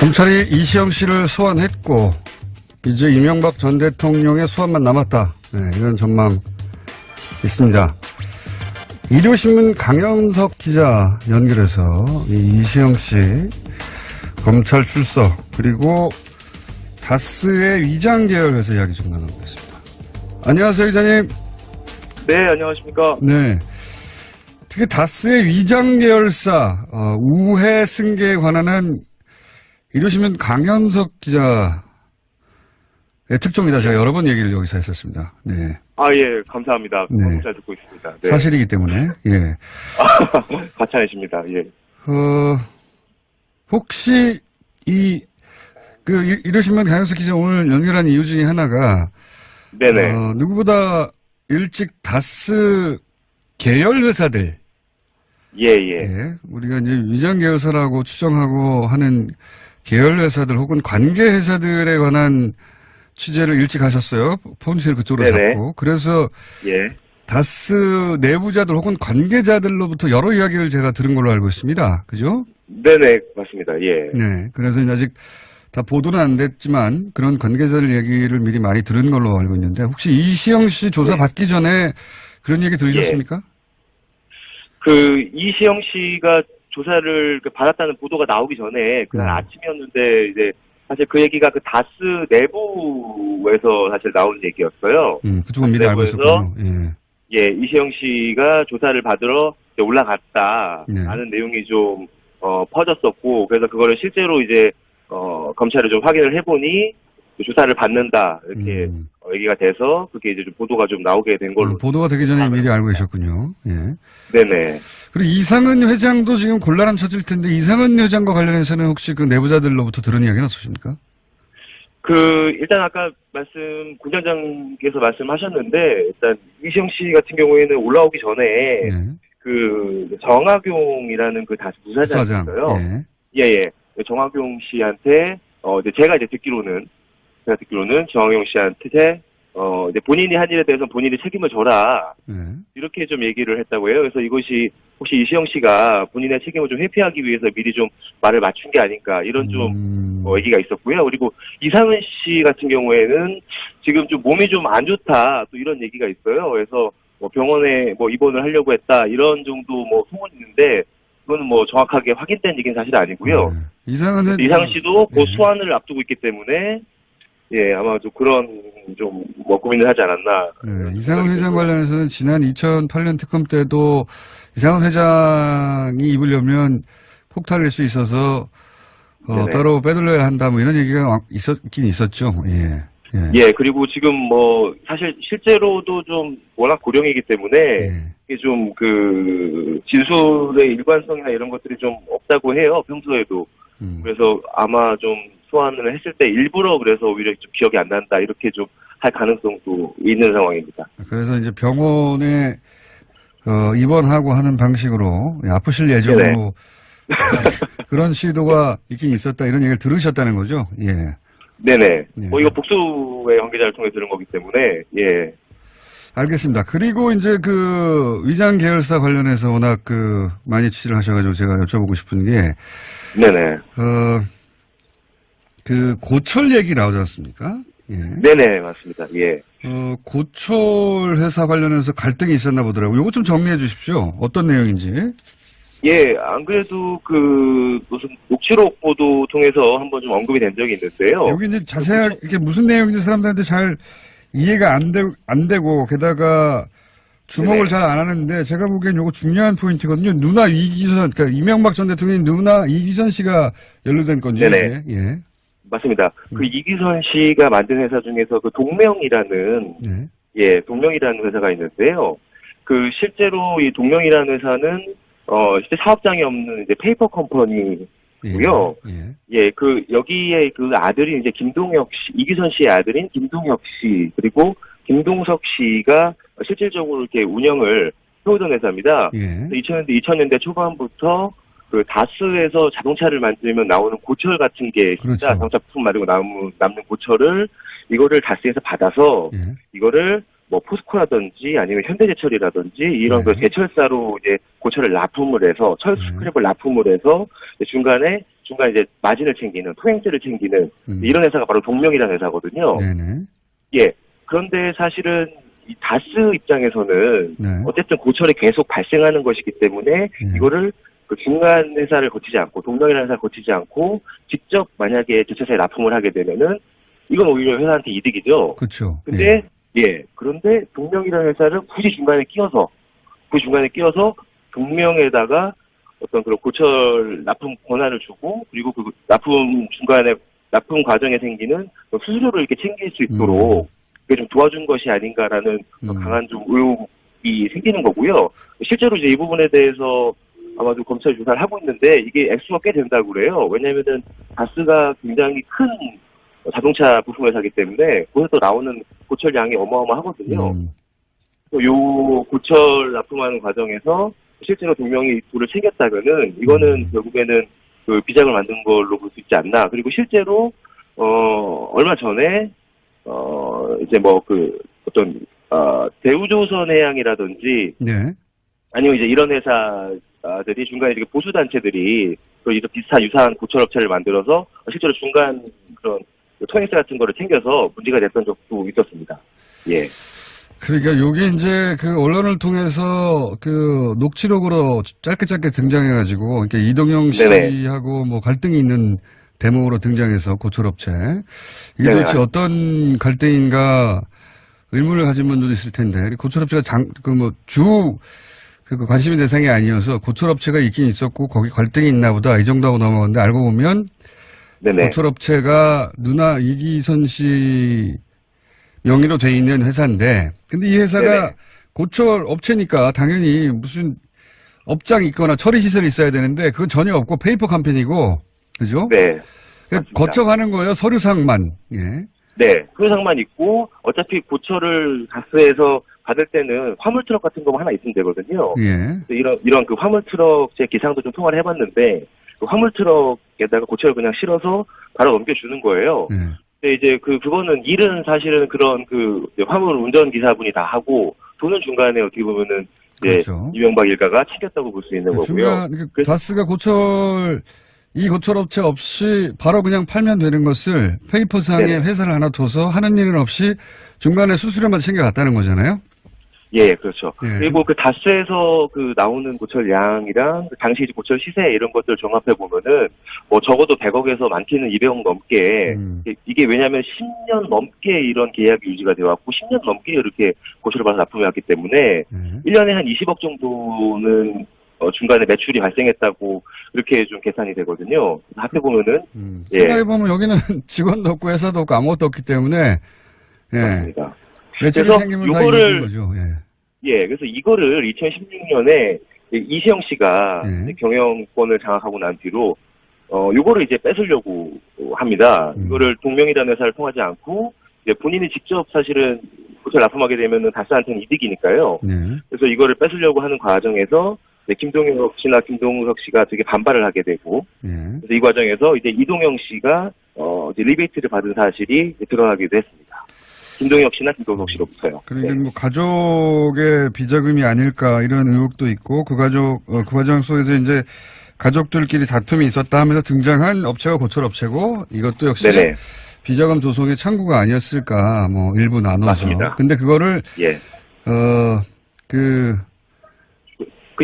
검찰이 이시영 씨를 소환했고 이제 이명박 전 대통령의 소환만 남았다. 네, 이런 전망 있습니다. 일요신문 강영석 기자 연결해서 이시영 씨 검찰 출석 그리고 다스의 위장 계열 회사 이야기 좀 나눠보겠습니다. 안녕하세요, 기자님. 네, 안녕하십니까. 네. 특히 다스의 위장 계열사 우회 승계에 관한은 일요신문 강현석 기자의 특종이다. 제가 여러 번 얘기를 여기서 했었습니다. 네. 아, 예, 감사합니다. 네. 잘 듣고 있습니다. 네. 사실이기 때문에, 예. 가차이십니다. 예. 혹시 일요신문 강현석 기자 오늘 연결한 이유 중에 하나가, 네네. 누구보다 일찍 다스 계열 회사들. 예. 예. 우리가 이제 위장 계열사라고 추정하고 하는 계열 회사들 혹은 관계 회사들에 관한 취재를 일찍 하셨어요. 폰실 그쪽으로 네네. 잡고. 그래서 예. 다스 내부자들 혹은 관계자들로부터 여러 이야기를 제가 들은 걸로 알고 있습니다. 그죠? 네네, 맞습니다. 예. 네. 그래서 이제 아직 다 보도는 안 됐지만 그런 관계자들 얘기를 미리 많이 들은 걸로 알고 있는데 혹시 이시영 씨 조사 받기 전에 그런 얘기 들으셨습니까? 이시영 씨가 조사를 받았다는 보도가 나오기 전에 그날 아침이었는데 이제 사실 그 얘기가 그 다스 내부에서 사실 나온 얘기였어요. 그쪽은 미리 알고 있었군요. 예, 이시영 씨가 조사를 받으러 이제 올라갔다라는 내용이 좀 퍼졌었고 그래서 그거를 실제로 이제 검찰을 좀 확인을 해보니 조사를 받는다 이렇게 얘기가 돼서 그게 이제 좀 보도가 좀 나오게 된 걸로. 보도가 되기 전에 미리 알고 계셨군요. 예. 네네. 그리고 이상은 회장도 지금 곤란함 찾을 텐데 이상은 회장과 관련해서는 혹시 그 내부자들로부터 들은 이야기는 없으십니까? 일단 아까 군장장께서 말씀하셨는데, 일단, 이시영 씨 같은 경우에는 올라오기 전에, 정학용이라는 그 다스 부사장이 있어요. 예. 정학용 씨한테, 제가 듣기로는 정학용 씨한테, 이제 본인이 한 일에 대해서 본인이 책임을 져라. 이렇게 좀 얘기를 했다고 해요. 그래서 이것이 혹시 이시영 씨가 본인의 책임을 좀 회피하기 위해서 미리 좀 말을 맞춘 게 아닌가 이런 좀 얘기가 있었고요. 그리고 이상은 씨 같은 경우에는 지금 좀 몸이 좀 안 좋다 또 이런 얘기가 있어요. 그래서 병원에 입원을 하려고 했다 이런 정도 소문이 있는데 그거는 정확하게 확인된 얘기는 사실 아니고요. 이상은 씨도 그 소환을 앞두고 있기 때문에 예, 아마 좀 그런 고민을 하지 않았나. 네, 이상은 회장 관련해서는 지난 2008년 특검 때도 이상은 회장이 입으려면 폭탄일 수 있어서 따로 빼돌려야 한다 이런 얘기가 있긴 있었죠. 예. 예, 그리고 지금 사실 실제로도 좀 워낙 고령이기 때문에 이게 좀 진술의 일관성이나 이런 것들이 좀 없다고 해요, 평소에도. 그래서 아마 좀 소환을 했을 때 일부러 그래서 오히려 좀 기억이 안 난다 이렇게 좀 할 가능성도 있는 상황입니다. 그래서 이제 병원에 입원하고 하는 방식으로 아프실 예정으로 그런 시도가 있긴 있었다 이런 얘기를 들으셨다는 거죠? 예. 네네. 이거 복수의 관계자를 통해 들은 거기 때문에 예. 알겠습니다. 그리고 이제 위장 계열사 관련해서 워낙 많이 취재를 하셔가지고 제가 여쭤보고 싶은 게 네네. 고철 얘기 나오지 않습니까? 예. 네네, 맞습니다. 예. 고철 회사 관련해서 갈등이 있었나 보더라고요. 이거 좀 정리해 주십시오. 어떤 내용인지. 예, 안 그래도 무슨 녹취록 보도 통해서 한번 좀 언급이 된 적이 있는데요. 여기 이제 자세하게 이게 무슨 내용인지 사람들한테 잘 이해가 안 되고 게다가 주목을 잘 안 하는데 제가 보기엔 이거 중요한 포인트거든요. 누나 이기선, 그러니까 이명박 전 대통령의 누나 이기선 씨가 연루된 건지. 네네. 예. 맞습니다. 이기선 씨가 만든 회사 중에서 동명이라는 동명이라는 회사가 있는데요. 실제로 이 동명이라는 회사는 실제 사업장이 없는 이제 페이퍼 컴퍼니고요. 여기에 아들인 이제 김동혁 씨, 이기선 씨의 아들인 김동혁 씨 그리고 김동석 씨가 실질적으로 이렇게 운영을 해오던 회사입니다. 2000년대 초반부터 다스에서 자동차를 만들면 나오는 고철 같은 게 진짜 자동차 부품 말고 남는 고철을 이거를 다스에서 받아서 이거를 포스코라든지 아니면 현대제철이라든지 이런 제철사로 이제 고철을 납품을 해서 철 스크랩을 납품을 해서 중간에 중간에 이제 마진을 챙기는, 통행세를 챙기는 이런 회사가 바로 동명이라는 회사거든요. 네네. 예. 그런데 사실은 이 다스 입장에서는 네. 어쨌든 고철이 계속 발생하는 것이기 때문에 이거를 그 중간 회사를 거치지 않고 동명이라는 회사를 거치지 않고 직접 만약에 주차사에 납품을 하게 되면은 이건 오히려 회사한테 이득이죠. 그렇죠. 근데 그런데 동명이라는 회사를 굳이 중간에 끼워서 동명에다가 어떤 그런 고철 납품 권한을 주고 그리고 그 납품 중간에 납품 과정에 생기는 수수료를 이렇게 챙길 수 있도록 그게 좀 도와준 것이 아닌가라는 강한 좀 의혹이 생기는 거고요. 실제로 이제 이 부분에 대해서 아마도 검찰 조사를 하고 있는데 이게 액수가 꽤 된다고 그래요. 왜냐면은 다스가 굉장히 큰 자동차 부품 회사이기 때문에 거기서 나오는 고철 양이 어마어마하거든요. 요 고철 납품하는 과정에서 실제로 동명이 돈을 챙겼다면은 이거는 결국에는 그 비자금을 만든 걸로 볼 수 있지 않나. 그리고 실제로 얼마 전에 이제 뭐 그 어떤 대우조선해양이라든지 네. 아니면 이제 이런 회사들이 중간에 이렇게 보수 단체들이 또 이런 비슷한 유사한 고철업체를 만들어서 실제로 중간 그런 통행세 같은 거를 챙겨서 문제가 됐던 적도 있었습니다. 예. 그러니까 요게 이제 그 언론을 통해서 그 녹취록으로 짧게 등장해가지고 이렇게 이동영 씨하고 뭐 갈등이 있는 대목으로 등장해서 고철업체 이게 도대체 어떤 갈등인가 의문을 가진 분들도 있을 텐데 고철업체가 그 관심의 대상이 아니어서 고철업체가 있긴 있었고 거기 갈등이 있나 보다 이 정도 하고 넘어갔는데 알고 보면 고철업체가 누나 이기선 씨 명의로 돼 있는 회사인데 근데 이 회사가 고철업체니까 당연히 무슨 업장이 있거나 처리 시설이 있어야 되는데 그건 전혀 없고 페이퍼 컴퍼니고 그죠? 네. 거쳐가는 거예요. 서류상만. 예. 네. 서류상만 있고 어차피 고철을 가스에서 받을 때는 화물 트럭 같은 거만 하나 있으면 되거든요. 예. 이런 그 화물 트럭 제 기상도 좀 통화를 해봤는데 그 화물 트럭에다가 고철을 그냥 실어서 바로 넘겨주는 거예요. 근데 이제 그거는 일은 사실은 그런 그 화물 운전 기사분이 다 하고 돈은 중간에 어떻게 보면은 그렇죠. 이명박 일가가 챙겼다고 볼 수 있는 거고요. 중간 다스가 이 고철업체 없이 바로 그냥 팔면 되는 것을 페이퍼상에 회사를 하나 둬서 하는 일은 없이 중간에 수수료만 챙겨갔다는 거잖아요. 예, 그렇죠. 그리고 그 다스에서 그 나오는 고철 양이랑 그 당시 고철 시세 이런 것들 종합해 보면은 뭐 적어도 100억에서 많게는 200억 넘게 이게 왜냐하면 10년 넘게 이런 계약이 유지가 되어 왔고 10년 넘게 이렇게 고철을 받아 납품해 왔기 때문에 1년에 한 20억 정도는 중간에 매출이 발생했다고 이렇게 좀 계산이 되거든요. 합해 보면은 생각해 보면 여기는 직원도 없고 회사도 없고 아무것도 없기 때문에 그렇습니다. 매출이 생기면 다 이기는 거죠. 예, 그래서 이거를 2016년에 이시영 씨가 경영권을 장악하고 난 뒤로 요거를 이제 뺏으려고 합니다. 이거를 동명이라는 회사를 통하지 않고 이제 본인이 직접 사실은 고철 납품하게 되면은 다스한테는 이득이니까요. 그래서 이거를 뺏으려고 하는 과정에서 김동혁 씨나 김동석 씨가 되게 반발을 하게 되고 그래서 이 과정에서 이제 이동영 씨가 이제 리베이트를 받은 사실이 드러나기도 했습니다. 김동혁 씨나 김동석 씨로부터요. 그러니까 뭐 가족의 비자금이 아닐까 이런 의혹도 있고 그 과정 속에서 이제 가족들끼리 다툼이 있었다 하면서 등장한 업체가 고철업체고 이것도 역시 비자금 조성의 창구가 아니었을까 뭐 일부 나눠서. 맞습니다. 근데 그거를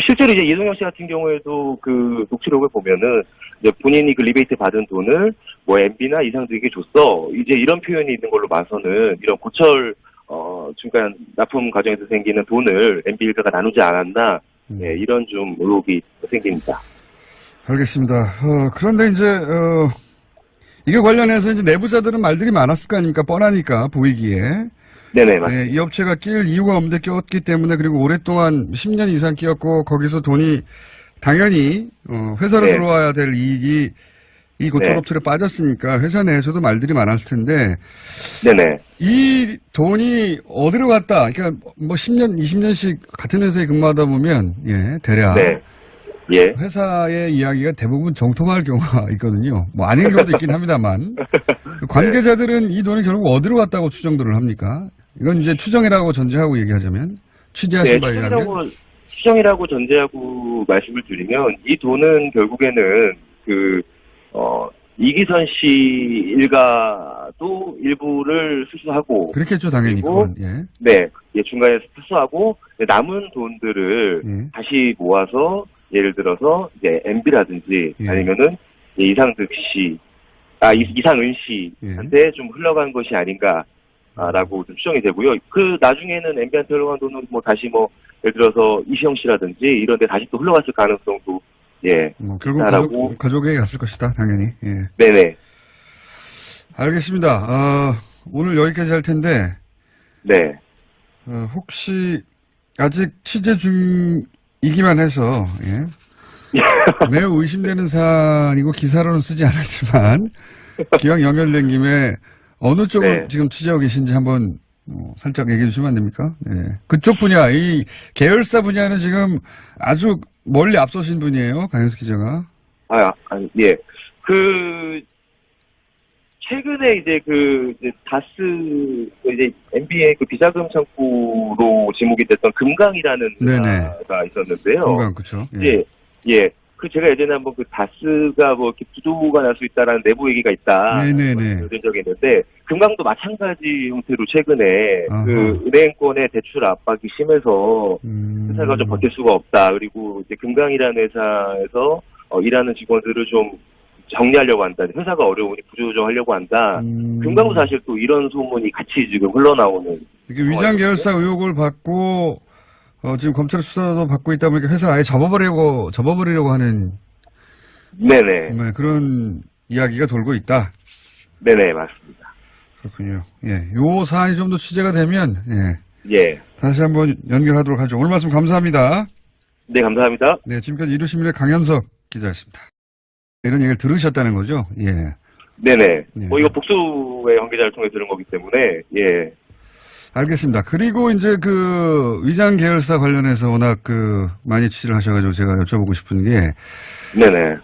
실제로 이제 이동영 씨 같은 경우에도 그 녹취록을 보면은 이제 본인이 그 리베이트 받은 돈을 뭐 MB나 이상들에게 줬어. 이제 이런 표현이 있는 걸로 봐서는 이런 고철 중간 납품 과정에서 생기는 돈을 MB 일가가 나누지 않았나 이런 좀 의혹이 생깁니다. 알겠습니다. 그런데 이제 이게 관련해서 이제 내부자들은 말들이 많았을 거 아닙니까? 뻔하니까 보이기에. 네네, 맞습니다. 이 업체가 끼일 이유가 없는데 끼었기 때문에 그리고 오랫동안 10년 이상 끼었고 거기서 돈이 당연히 회사로 들어와야 될 이익이 이 고철업체로 빠졌으니까 회사 내에서도 말들이 많았을 텐데 이 돈이 어디로 갔다 그러니까 뭐 10년 20년씩 같은 회사에 근무하다 보면 대략 회사의 이야기가 대부분 정통할 경우가 있거든요. 뭐 아닌 경우도 있긴 합니다만 관계자들은 이 돈이 결국 어디로 갔다고 추정들을 합니까? 이건 이제 추정이라고 전제하고 얘기하자면 취재하신 바에 의하면 추정이라고 전제하고 말씀을 드리면 이 돈은 결국에는 이기선 씨 일가도 일부를 수수하고. 그렇겠죠, 당연히. 그리고, 예. 네, 예, 중간에 수수하고, 남은 돈들을 예. 다시 모아서, 예를 들어서, 이제, MB라든지, 예. 아니면은, 이상은 씨한테 좀 흘러간 것이 아닌가, 라고 좀 추정이 되고요. 그 나중에는 MB한테 흘러간 돈은 뭐 다시 뭐, 예를 들어서 이시영 씨라든지 이런 데 다시 또 흘러갔을 가능성도, 예. 결국 가족에게 갔을 것이다, 당연히. 예. 네네. 알겠습니다. 오늘 여기까지 할 텐데, 네. 혹시 아직 취재 중이기만 해서, 예. 매우 의심되는 사안이고 기사로는 쓰지 않았지만, 기왕 연결된 김에 어느 쪽을 네. 지금 취재하고 계신지 한번 살짝 얘기해 주시면 안 됩니까? 예. 그쪽 분야, 이 계열사 분야는 지금 아주 멀리 앞서신 분이에요, 강현석 기자가. 예. 최근에 이제 다스, 이제 MB의 비자금 창구로 지목이 됐던 금강이라는 회사가 있었는데요. 금강, 그쵸. 예. 예. 제가 예전에 한번 다스가 뭐 이렇게 부도가 날 수 있다라는 내부 얘기가 있다. 네네네. 들은 적이 있는데, 금강도 마찬가지 형태로 최근에 아하. 은행권의 대출 압박이 심해서 회사가 좀 버틸 수가 없다. 그리고 이제 금강이라는 회사에서 일하는 직원들을 좀 정리하려고 한다. 회사가 어려우니 구조조정하려고 한다. 금강도 사실 또 이런 소문이 같이 지금 흘러나오는. 이게 위장 계열사 의혹을 받고, 지금 검찰 수사도 받고 있다 보니까 회사 아예 접어버리려고 하는. 네네. 정말 그런 이야기가 돌고 있다. 네네, 맞습니다. 그렇군요. 예. 요 사안이 좀 더 취재가 되면, 예. 다시 한번 연결하도록 하죠. 오늘 말씀 감사합니다. 네, 감사합니다. 네, 지금까지 이루시민의 강현석 기자였습니다. 이런 얘기를 들으셨다는 거죠? 예. 네네. 예. 이거 복수의 관계자를 통해 들은 거기 때문에, 예. 알겠습니다. 그리고 이제 위장 계열사 관련해서 워낙 많이 취재를 하셔가지고 제가 여쭤보고 싶은 게, 네네.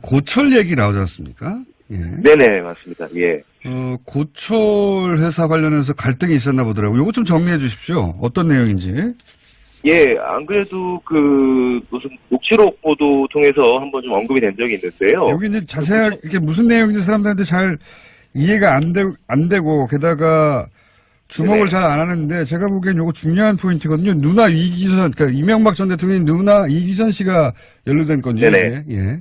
고철 얘기 나오지 않습니까? 예. 네네, 맞습니다. 예. 고철 회사 관련해서 갈등이 있었나 보더라고요. 요거 좀 정리해 주십시오. 어떤 내용인지. 예, 안 그래도 무슨 녹취록 보도 통해서 한번 좀 언급이 된 적이 있는데요. 여기 이제 자세하게 이게 무슨 내용인지 사람들한테 잘 이해가 안 되고, 게다가 주목을 네네. 잘 안 하는데, 제가 보기엔 요거 중요한 포인트거든요. 누나 이기선, 그러니까 이명박 전 대통령의 누나 이기선 씨가 연루된 건지. 네네. 예.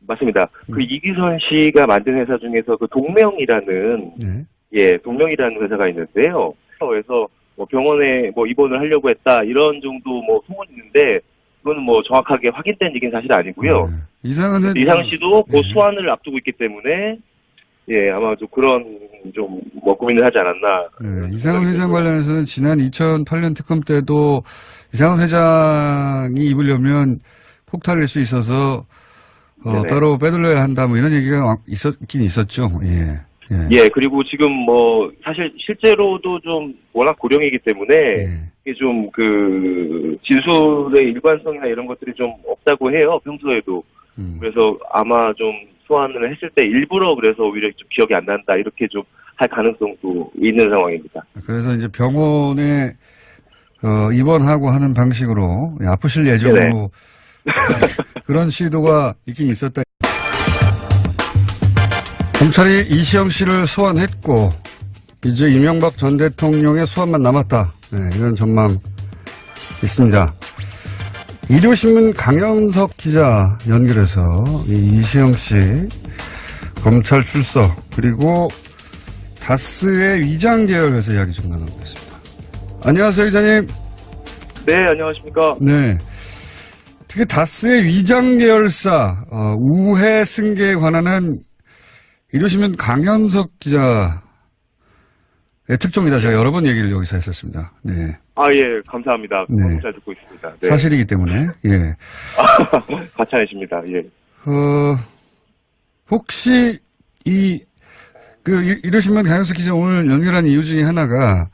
맞습니다. 이기선 씨가 만든 회사 중에서 동명이라는, 네. 예, 동명이라는 회사가 있는데요. 그래서 병원에 입원을 하려고 했다, 이런 정도 소문이 있는데, 그건 정확하게 확인된 얘기는 사실 아니고요. 이상 씨도 소환을 앞두고 있기 때문에, 예, 아마 좀 그런 고민을 하지 않았나. 네, 이상은 회장 관련해서는 지난 2008년 특검 때도 이상은 회장이 입으려면 폭탄일 수 있어서 따로 빼돌려야 한다, 이런 얘기가 있긴 있었죠. 예. 예. 예, 그리고 지금 사실 실제로도 좀 워낙 고령이기 때문에 이게 좀 진술의 일관성이나 이런 것들이 좀 없다고 해요, 평소에도. 그래서 아마 좀 소환을 했을 때 일부러 그래서 오히려 좀 기억이 안 난다, 이렇게 좀 할 가능성도 있는 상황입니다. 그래서 이제 병원에 입원하고 하는 방식으로 아프실 예정으로 그런 시도가 있긴 있었다. 검찰이 이시영 씨를 소환했고 이제 이명박 전 대통령의 소환만 남았다. 네, 이런 전망 있습니다. 일요신문 강현석 기자 연결해서 이시영 씨 검찰 출석, 그리고 다스의 위장 계열 회사 이야기 좀 나눠보겠습니다. 안녕하세요, 기자님. 네, 안녕하십니까. 네. 특히 다스의 위장 계열사 우회 승계에 관한은 일요신문 강현석 기자의 특종이다. 제가 여러 번 얘기를 여기서 했었습니다. 네. 예, 감사합니다. 네. 잘 듣고 있습니다. 네. 사실이기 때문에, 예. 가차내십니다. 예. 혹시 일요신문 강현석 기자 오늘 연결한 이유 중에 하나가,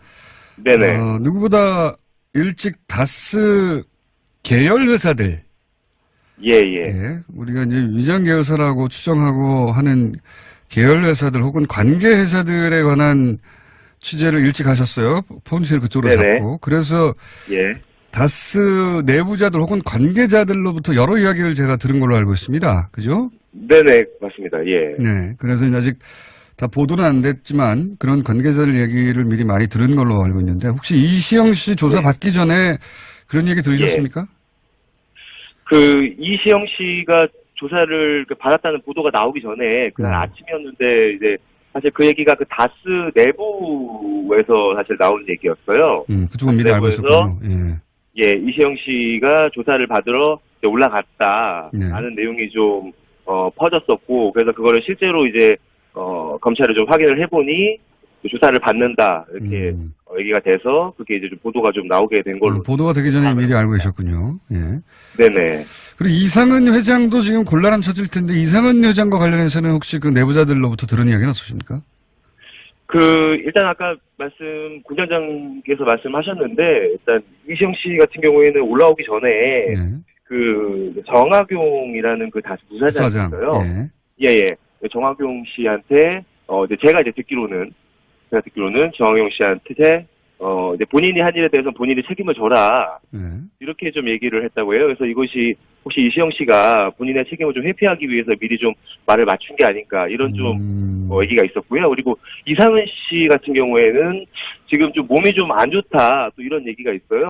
네네. 누구보다 일찍 다스 계열 회사들. 예. 우리가 이제 위장 계열사라고 추정하고 하는 계열 회사들 혹은 관계 회사들에 관한 취재를 일찍 하셨어요. 포인트를 그쪽으로 네네. 잡고. 그래서 예. 다스 내부자들 혹은 관계자들로부터 여러 이야기를 제가 들은 걸로 알고 있습니다. 그죠? 네네, 맞습니다. 예. 네. 그래서 아직 다 보도는 안 됐지만 그런 관계자들 얘기를 미리 많이 들은 걸로 알고 있는데 혹시 이시영 씨 조사 받기 전에 그런 얘기 들으셨습니까? 이시영 씨가 조사를 받았다는 보도가 나오기 전에 그날 아침이었는데 이제 사실 그 얘기가 그 다스 내부에서 사실 나온 얘기였어요. 그쪽은 미리 알고 있었군요. 예, 이시영 씨가 조사를 받으러 이제 올라갔다라는 내용이 좀 퍼졌었고 그래서 그거를 실제로 이제 검찰이 좀 확인을 해보니 조사를 받는다 이렇게 얘기가 돼서 그게 이제 좀 보도가 좀 나오게 된 걸로. 보도가 되기 전에 미리 알고 계셨군요. 예. 네네. 그리고 이상은 회장도 지금 곤란한 처질 텐데 이상은 회장과 관련해서는 혹시 그 내부자들로부터 들은 이야기는 없으십니까? 일단 아까 군장장께서 말씀하셨는데, 일단, 이시영 씨 같은 경우에는 올라오기 전에, 정학용이라는 그 다스 부사장이 있어요. 예. 정학용 씨한테, 제가 듣기로는 정학용 씨한테, 이제 본인이 한 일에 대해서 본인이 책임을 져라. 이렇게 좀 얘기를 했다고 해요. 그래서 이것이 혹시 이시영 씨가 본인의 책임을 좀 회피하기 위해서 미리 좀 말을 맞춘 게 아닌가 이런 좀 얘기가 있었고요. 그리고 이상은 씨 같은 경우에는 지금 좀 몸이 좀 안 좋다 또 이런 얘기가 있어요.